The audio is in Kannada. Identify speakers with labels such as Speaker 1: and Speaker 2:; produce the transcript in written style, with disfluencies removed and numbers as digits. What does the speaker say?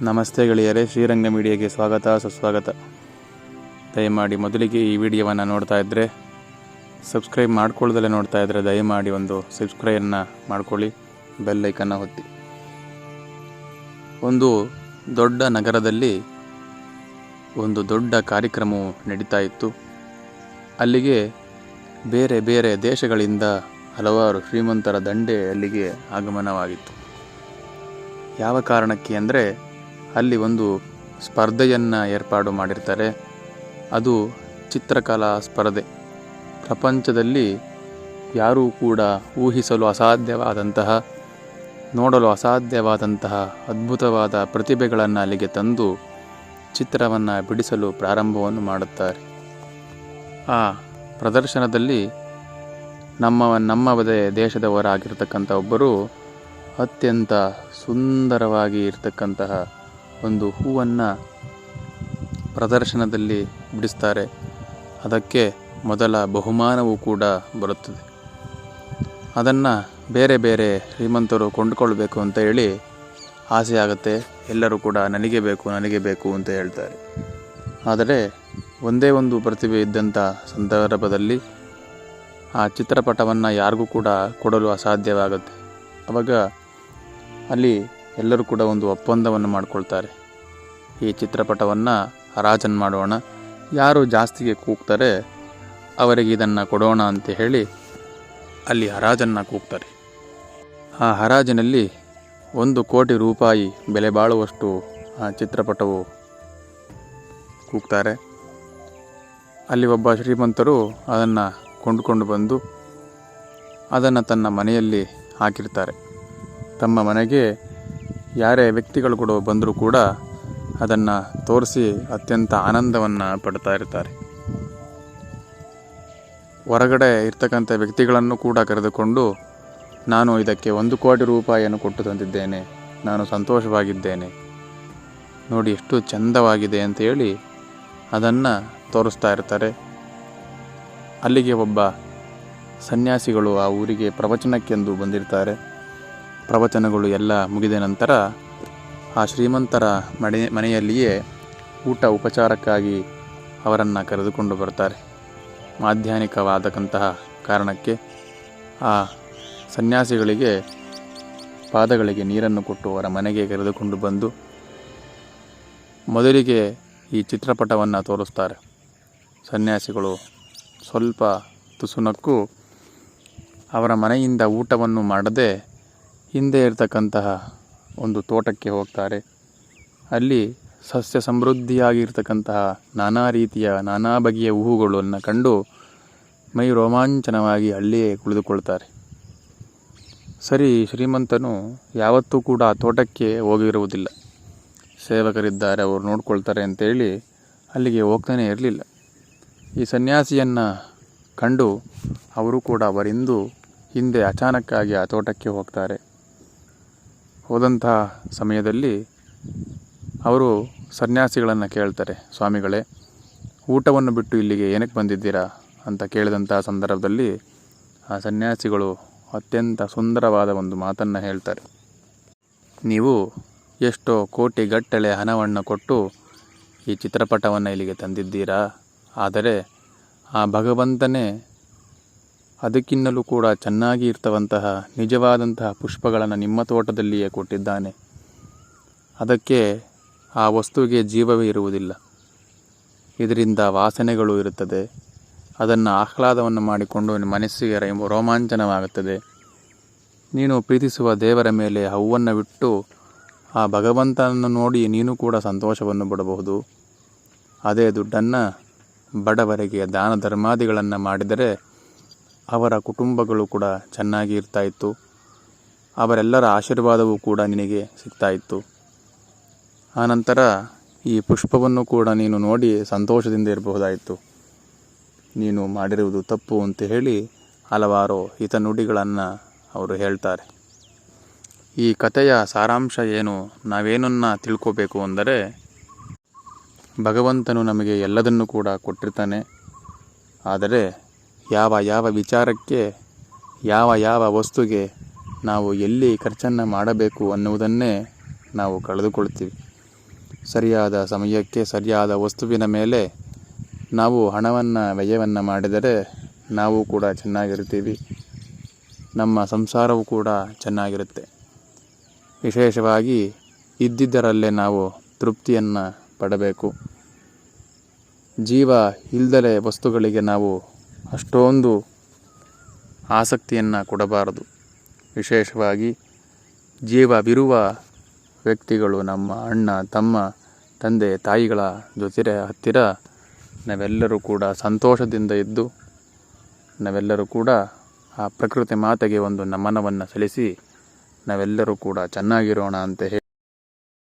Speaker 1: ನಮಸ್ತೆ ಗೆಳೆಯರೇ, ಶ್ರೀರಂಗ ಮೀಡಿಯಾಗೆ ಸ್ವಾಗತ ಸುಸ್ವಾಗತ. ದಯಮಾಡಿ ಮೊದಲಿಗೆ ಈ ವಿಡಿಯೋವನ್ನು ನೋಡ್ತಾ ಇದ್ದರೆ ಸಬ್ಸ್ಕ್ರೈಬ್ ಮಾಡ್ಕೊಳ್ಳ್ದಲ್ಲೇ ನೋಡ್ತಾ ಇದ್ದರೆ ದಯಮಾಡಿ ಒಂದು ಸಬ್ಸ್ಕ್ರೈಬನ್ನು ಮಾಡ್ಕೊಳ್ಳಿ, ಬೆಲ್ ಐಕನ್ನ ಒತ್ತಿ. ಒಂದು ದೊಡ್ಡ ನಗರದಲ್ಲಿ ಒಂದು ದೊಡ್ಡ ಕಾರ್ಯಕ್ರಮವು ನಡೀತಾ ಇತ್ತು. ಅಲ್ಲಿಗೆ ಬೇರೆ ಬೇರೆ ದೇಶಗಳಿಂದ ಹಲವಾರು ಶ್ರೀಮಂತರ ದಂಡೆ ಅಲ್ಲಿಗೆ ಆಗಮನವಾಗಿತ್ತು. ಯಾವ ಕಾರಣಕ್ಕೆ ಅಂದರೆ ಅಲ್ಲಿ ಒಂದು ಸ್ಪರ್ಧೆಯನ್ನು ಏರ್ಪಾಡು ಮಾಡಿರ್ತಾರೆ. ಅದು ಚಿತ್ರಕಲಾ ಸ್ಪರ್ಧೆ. ಪ್ರಪಂಚದಲ್ಲಿ ಯಾರೂ ಕೂಡ ಊಹಿಸಲು ಅಸಾಧ್ಯವಾದಂತಹ, ನೋಡಲು ಅಸಾಧ್ಯವಾದಂತಹ ಅದ್ಭುತವಾದ ಪ್ರತಿಭೆಗಳನ್ನು ಅಲ್ಲಿಗೆ ತಂದು ಚಿತ್ರವನ್ನು ಬಿಡಿಸಲು ಪ್ರಾರಂಭವನ್ನು ಮಾಡುತ್ತಾರೆ. ಆ ಪ್ರದರ್ಶನದಲ್ಲಿ ನಮ್ಮ ದೇಶದವರಾಗಿರ್ತಕ್ಕಂಥ ಒಬ್ಬರು ಅತ್ಯಂತ ಸುಂದರವಾಗಿ ಇರತಕ್ಕಂತಹ ಒಂದು ಹೂವನ್ನು ಪ್ರದರ್ಶನದಲ್ಲಿ ಬಿಡಿಸ್ತಾರೆ. ಅದಕ್ಕೆ ಮೊದಲ ಬಹುಮಾನವೂ ಕೂಡ ಬರುತ್ತದೆ. ಅದನ್ನು ಬೇರೆ ಬೇರೆ ಶ್ರೀಮಂತರು ಕೊಂಡುಕೊಳ್ಬೇಕು ಅಂತ ಹೇಳಿ ಆಸೆ ಆಗುತ್ತೆ. ಎಲ್ಲರೂ ಕೂಡ ನನಗೆ ಬೇಕು ಅಂತ ಹೇಳ್ತಾರೆ. ಆದರೆ ಒಂದೇ ಒಂದು ಪ್ರತಿಭೆ ಇದ್ದಂಥ ಸಂದರ್ಭದಲ್ಲಿ ಆ ಚಿತ್ರಪಟವನ್ನು ಯಾರಿಗೂ ಕೂಡ ಕೊಡಲು ಅಸಾಧ್ಯವಾಗುತ್ತೆ. ಆವಾಗ ಅಲ್ಲಿ ಎಲ್ಲರೂ ಕೂಡ ಒಂದು ಒಪ್ಪಂದವನ್ನು ಮಾಡಿಕೊಳ್ತಾರೆ. ಈ ಚಿತ್ರಪಟವನ್ನು ಹರಾಜನ್ನು ಮಾಡೋಣ, ಯಾರು ಜಾಸ್ತಿಗೆ ಕೂಗ್ತಾರೆ ಅವರಿಗೆ ಇದನ್ನು ಕೊಡೋಣ ಅಂತ ಹೇಳಿ ಅಲ್ಲಿ ಹರಾಜನ್ನು ಕೂಗ್ತಾರೆ. ಆ ಹರಾಜಿನಲ್ಲಿ 1 ಕೋಟಿ ರೂಪಾಯಿ ಬೆಲೆ ಬಾಳುವಷ್ಟು ಆ ಚಿತ್ರಪಟವು ಕೂಗ್ತಾರೆ. ಅಲ್ಲಿ ಒಬ್ಬ ಶ್ರೀಮಂತರು ಅದನ್ನು ಕೊಂಡುಕೊಂಡು ಬಂದು ಅದನ್ನು ತನ್ನ ಮನೆಯಲ್ಲಿ ಹಾಕಿರ್ತಾರೆ. ತಮ್ಮ ಮನೆಗೆ ಯಾರೇ ವ್ಯಕ್ತಿಗಳು ಕೂಡ ಬಂದರೂ ಕೂಡ ಅದನ್ನು ತೋರಿಸಿ ಅತ್ಯಂತ ಆನಂದವನ್ನು ಪಡ್ತಾ ಇರ್ತಾರೆ. ಹೊರಗಡೆ ಇರ್ತಕ್ಕಂಥ ವ್ಯಕ್ತಿಗಳನ್ನು ಕೂಡ ಕರೆದುಕೊಂಡು, ನಾನು ಇದಕ್ಕೆ 1 ಕೋಟಿ ರೂಪಾಯಿಯನ್ನು ಕೊಟ್ಟು ತಂದಿದ್ದೇನೆ, ನಾನು ಸಂತೋಷವಾಗಿದ್ದೇನೆ, ನೋಡಿ ಎಷ್ಟು ಚಂದವಾಗಿದೆ ಅಂತ ಹೇಳಿ ಅದನ್ನು ತೋರಿಸ್ತಾ ಇರ್ತಾರೆ. ಅಲ್ಲಿಗೆ ಒಬ್ಬ ಸನ್ಯಾಸಿಗಳು ಆ ಊರಿಗೆ ಪ್ರವಚನಕ್ಕೆಂದು ಬಂದಿರ್ತಾರೆ. ಪ್ರವಚನಗಳು ಎಲ್ಲ ಮುಗಿದ ನಂತರ ಆ ಶ್ರೀಮಂತರ ಮನೆಯಲ್ಲಿಯೇ ಊಟ ಉಪಚಾರಕ್ಕಾಗಿ ಅವರನ್ನು ಕರೆದುಕೊಂಡು ಬರ್ತಾರೆ. ಮಾಧ್ಯಾಹ್ನಿಕವಾದಕ್ಕಂತಹ ಕಾರಣಕ್ಕೆ ಆ ಸನ್ಯಾಸಿಗಳಿಗೆ ಪಾದಗಳಿಗೆ ನೀರನ್ನು ಕೊಟ್ಟು ಅವರ ಮನೆಗೆ ಕರೆದುಕೊಂಡು ಬಂದು ಮೊದಲಿಗೆ ಈ ಚಿತ್ರಪಟವನ್ನು ತೋರಿಸ್ತಾರೆ. ಸನ್ಯಾಸಿಗಳು ಸ್ವಲ್ಪ ತುಸುನಕ್ಕು ಅವರ ಮನೆಯಿಂದ ಊಟವನ್ನು ಮಾಡದೆ ಹಿಂದೆ ಇರತಕ್ಕಂತಹ ಒಂದು ತೋಟಕ್ಕೆ ಹೋಗ್ತಾರೆ. ಅಲ್ಲಿ ಸಸ್ಯ ಸಮೃದ್ಧಿಯಾಗಿರ್ತಕ್ಕಂತಹ ನಾನಾ ಬಗೆಯ ಹೂವುಗಳನ್ನು ಕಂಡು ಮೈ ರೋಮಾಂಚನವಾಗಿ ಅಲ್ಲಿಯೇ ಕುಳಿತುಕೊಳ್ತಾರೆ. ಸರಿ, ಶ್ರೀಮಂತನು ಯಾವತ್ತೂ ಕೂಡ ಆ ತೋಟಕ್ಕೆ ಹೋಗಿರುವುದಿಲ್ಲ. ಸೇವಕರಿದ್ದಾರೆ, ಅವರು ನೋಡ್ಕೊಳ್ತಾರೆ ಅಂತೇಳಿ ಅಲ್ಲಿಗೆ ಹೋಗ್ತಾನೆ ಇರಲಿಲ್ಲ. ಈ ಸನ್ಯಾಸಿಯನ್ನು ಕಂಡು ಅವರು ಕೂಡ ಅವರಿಂದು ಹಿಂದೆ ಅಚಾನಕ್ಕಾಗಿ ಆ ತೋಟಕ್ಕೆ ಹೋಗ್ತಾರೆ. ಹೋದಂತಹ ಸಮಯದಲ್ಲಿ ಅವರು ಸನ್ಯಾಸಿಗಳನ್ನು ಕೇಳ್ತಾರೆ, ಸ್ವಾಮಿಗಳೇ, ಊಟವನ್ನು ಬಿಟ್ಟು ಇಲ್ಲಿಗೆ ಏನಕ್ಕೆ ಬಂದಿದ್ದೀರಾ ಅಂತ ಕೇಳಿದಂತಹ ಸಂದರ್ಭದಲ್ಲಿ ಆ ಸನ್ಯಾಸಿಗಳು ಅತ್ಯಂತ ಸುಂದರವಾದ ಒಂದು ಮಾತನ್ನು ಹೇಳ್ತಾರೆ. ನೀವು ಎಷ್ಟೋ ಕೋಟಿಗಟ್ಟಲೆ ಹಣವನ್ನು ಕೊಟ್ಟು ಈ ಚಿತ್ರಪಟವನ್ನು ಇಲ್ಲಿಗೆ ತಂದಿದ್ದೀರಾ, ಆದರೆ ಆ ಭಗವಂತನೇ ಅದಕ್ಕಿನ್ನಲೂ ಕೂಡ ಚೆನ್ನಾಗಿ ಇರ್ತವಂತಹ ನಿಜವಾದಂತಹ ಪುಷ್ಪಗಳನ್ನು ನಿಮ್ಮ ತೋಟದಲ್ಲಿಯೇ ಕೊಟ್ಟಿದ್ದಾನೆ. ಅದಕ್ಕೆ ಆ ವಸ್ತುವಿಗೆ ಜೀವವೇ ಇರುವುದಿಲ್ಲ. ಇದರಿಂದ ವಾಸನೆಗಳು ಇರುತ್ತದೆ. ಅದನ್ನು ಆಹ್ಲಾದವನ್ನು ಮಾಡಿಕೊಂಡು ಮನಸ್ಸಿಗೆ ರೋಮಾಂಚನವಾಗುತ್ತದೆ. ನೀನು ಪ್ರೀತಿಸುವ ದೇವರ ಮೇಲೆ ಹೂವನ್ನು ಬಿಟ್ಟು ಆ ಭಗವಂತನನ್ನು ನೋಡಿ ನೀನು ಕೂಡ ಸಂತೋಷವನ್ನು ಪಡಬಹುದು. ಅದೇ ದುಡ್ಡನ್ನು ಬಡವರಿಗೆ ದಾನ ಧರ್ಮಾದಿಗಳನ್ನು ಮಾಡಿದರೆ ಅವರ ಕುಟುಂಬಗಳು ಕೂಡ ಚೆನ್ನಾಗಿ ಇರ್ತಾಯಿತ್ತು. ಅವರೆಲ್ಲರ ಆಶೀರ್ವಾದವೂ ಕೂಡ ನಿನಗೆ ಸಿಗ್ತಾಯಿತ್ತು. ಆನಂತರ ಈ ಪುಷ್ಪವನ್ನು ಕೂಡ ನೀನು ನೋಡಿ ಸಂತೋಷದಿಂದ ಇರಬಹುದಾಯಿತು. ನೀನು ಮಾಡಿರುವುದು ತಪ್ಪು ಅಂತ ಹೇಳಿ ಹಲವಾರು ಹಿತನುಡಿಗಳನ್ನು ಅವರು ಹೇಳ್ತಾರೆ. ಈ ಕಥೆಯ ಸಾರಾಂಶ ಏನು, ನಾವೇನನ್ನು ತಿಳ್ಕೋಬೇಕು ಅಂದರೆ, ಭಗವಂತನು ನಮಗೆ ಎಲ್ಲದನ್ನು ಕೂಡ ಕೊಟ್ಟಿರ್ತಾನೆ. ಆದರೆ ಯಾವ ವಿಚಾರಕ್ಕೆ, ಯಾವ ವಸ್ತುಗೆ ನಾವು ಎಲ್ಲಿ ಖರ್ಚನ್ನು ಮಾಡಬೇಕು ಅನ್ನುವುದನ್ನೇ ನಾವು ಕಳೆದುಕೊಳ್ತೀವಿ. ಸರಿಯಾದ ಸಮಯಕ್ಕೆ ಸರಿಯಾದ ವಸ್ತುವಿನ ಮೇಲೆ ನಾವು ಹಣವನ್ನು ವ್ಯಯವನ್ನು ಮಾಡಿದರೆ ನಾವು ಕೂಡ ಚೆನ್ನಾಗಿರ್ತೀವಿ, ನಮ್ಮ ಸಂಸಾರವೂ ಕೂಡ ಚೆನ್ನಾಗಿರುತ್ತೆ. ವಿಶೇಷವಾಗಿ ಇದ್ದಿದ್ದರಲ್ಲೇ ನಾವು ತೃಪ್ತಿಯನ್ನು ಪಡಬೇಕು. ಜೀವ ಇಲ್ದಲೆ ವಸ್ತುಗಳಿಗೆ ನಾವು ಅಷ್ಟೊಂದು ಆಸಕ್ತಿಯನ್ನು ಕೊಡಬಾರದು. ವಿಶೇಷವಾಗಿ ಜೀವವಿರುವ ವ್ಯಕ್ತಿಗಳು, ನಮ್ಮ ಅಣ್ಣ, ತಮ್ಮ, ತಂದೆ, ತಾಯಿಗಳ ಜೊತೆ ಹತ್ತಿರ ನಾವೆಲ್ಲರೂ ಕೂಡ ಸಂತೋಷದಿಂದ ಇದ್ದು ನಾವೆಲ್ಲರೂ ಕೂಡ ಆ ಪ್ರಕೃತಿ ಮಾತೆಗೆ ಒಂದು ನಮನವನ್ನು ಸಲ್ಲಿಸಿ ನಾವೆಲ್ಲರೂ ಕೂಡ ಚೆನ್ನಾಗಿರೋಣ ಅಂತ ಹೇಳಿ